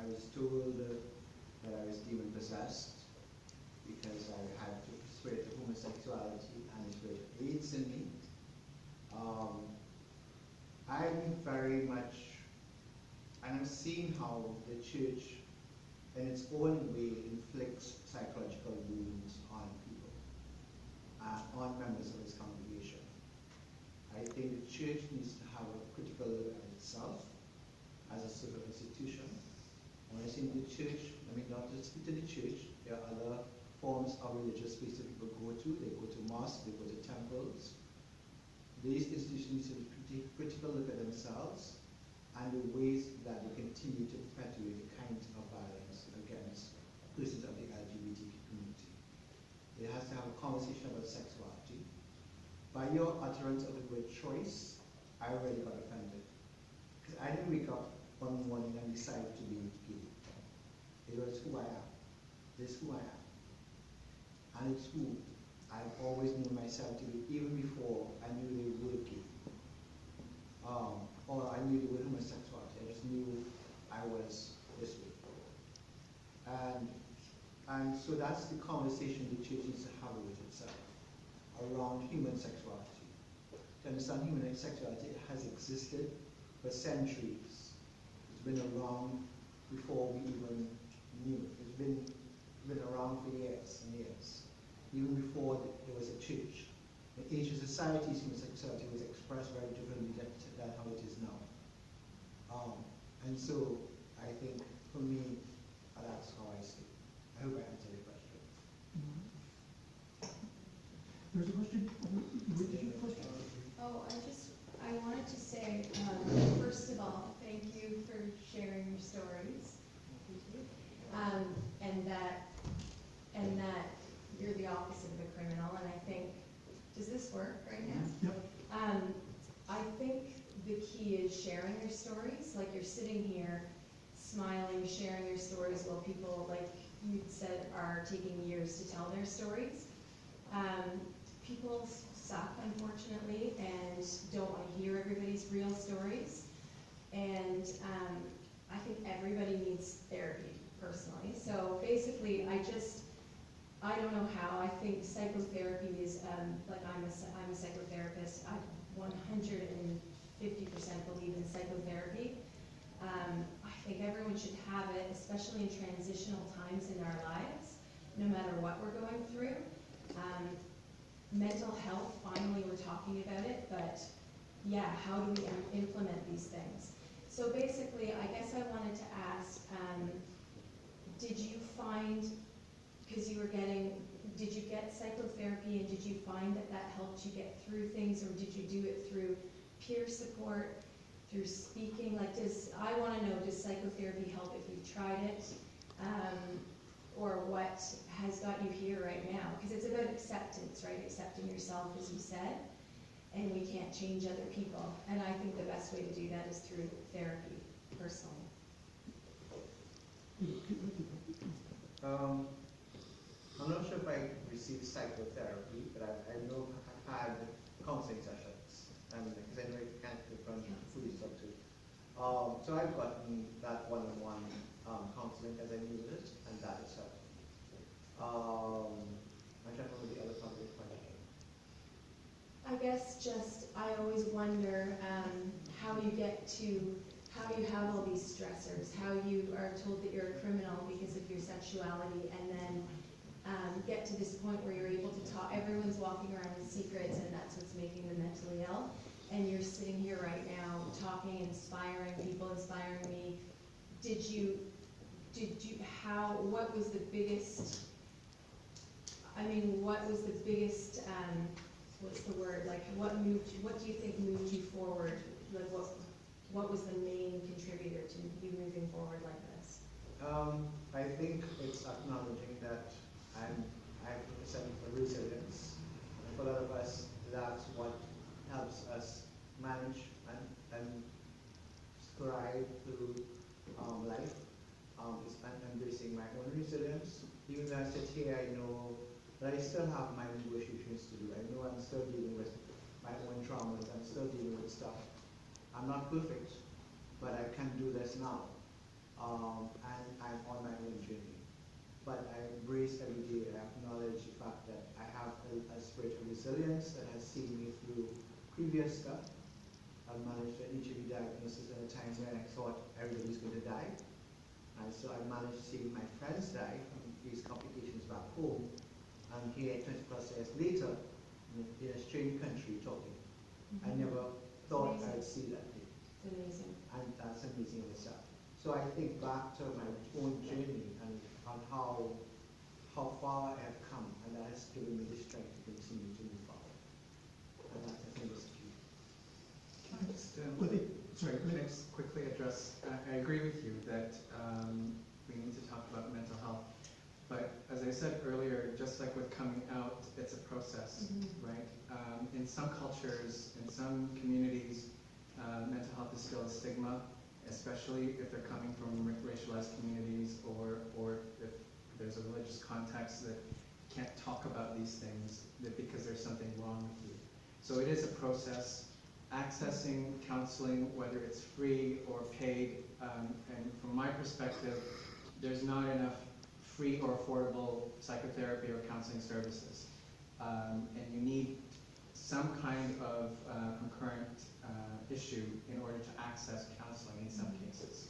I was told that I was demon possessed because I had the spirit of homosexuality and the spirit of AIDS in me. I'm very much, and I'm seeing how the church in its own way inflicts psychological wounds on people, on members of its congregation. I think the church needs to have a critical look at itself as a sort of institution. When I say the church, I mean not just to the church, there are other forms of religious space that people go to. They go to mosques, they go to temples. These institutions need to take a critical look at themselves and the ways that they continue to perpetuate the kinds of violence against persons of the LGBT community. It has to have a conversation about sexuality. By your utterance of the word choice, I already got offended. Because I didn't wake up one morning and decide to be gay. It was who I am. This is who I am. And it's who I've always known myself to be, even before I knew they were gay. Or I knew they were homosexuality. I just knew I was this way. And so that's the conversation the church needs to have with itself around human sexuality. To understand human sexuality, it has existed for centuries. It's been around before we even knew it. It's been around for years and years, even before there was a church. In ancient societies, human sexuality was expressed very differently than how it is now. And so I think for me, that's how I see it. I hope I answered the question. There's a question. Oh, I wanted to say, first of all, thank you for sharing your stories. Thank you. And that you're the opposite of a criminal, and I think, does this work right now? Yep. I think the key is sharing your stories. Like, you're sitting here smiling, sharing your stories while people, like you said, are taking years to tell their stories. People suck, unfortunately, and don't want to hear everybody's real stories. And I think everybody needs therapy, personally. So basically, I don't know how. I think psychotherapy is, like I'm a psychotherapist. I 150% believe in psychotherapy. I think everyone should have it, especially in transitional times in our lives, no matter what we're going through. Mental health, finally we're talking about it, but yeah, how do we implement these things? So basically, I guess I wanted to ask, did you find, because did you get psychotherapy, and did you find that helped you get through things, or did you do it through peer support, through speaking? Like, I want to know, does psychotherapy help if you've tried it? Or what has got you here right now? Because it's about acceptance, right? Accepting yourself, as you said, and we can't change other people. And I think the best way to do that is through therapy, personally. I'm not sure if I received psychotherapy, but I know I've had counseling sessions. Because I know I can't confront who you talk to. So I've gotten that one-on-one counseling as I needed it, and that is helped. I'm trying to remember the other part of the question. I guess I always wonder how you have all these stressors, how you are told that you're a criminal because of your sexuality, and then get to this point where you're able to talk. Everyone's walking around with secrets, and that's what's making them mentally ill. And you're sitting here right now talking, inspiring people, inspiring me. What was the biggest, what's the word, like what do you think moved you forward? Like what was the main contributor to you moving forward like this? I think it's acknowledging that I have a certain resilience. And for a lot of us, that's what helps us manage and strive through life. Is embracing my own resilience. Even as I sit here, I know that I still have my negotiations to do. I know I'm still dealing with my own traumas. I'm still dealing with stuff. I'm not perfect, but I can do this now. and I'm on my own journey. But I embrace every day and I acknowledge the fact that I have a spirit of resilience that has seen me through previous stuff. I managed an HIV diagnosis at a time when I thought everybody was going to die. And so I managed seeing my friends die from these complications back home. And here 20 plus years later, in a strange country talking. I never thought I'd see that day. It's amazing. And that's amazing in itself. So I think back to my own journey and on how far I have come, and that has given me the strength to continue to move forward. And that's the thing is key. Can I just, Sorry, can I just quickly address, I agree with you that we need to talk about mental health. But as I said earlier, just like with coming out, it's a process, right? In some cultures, in some communities, mental health is still a stigma, especially if they're coming from racialized communities or if there's a religious context that can't talk about these things because there's something wrong with you. So it is a process. Accessing counseling, whether it's free or paid, and from my perspective, there's not enough free or affordable psychotherapy or counseling services. And you need some kind of concurrent issue in order to access counseling in some cases.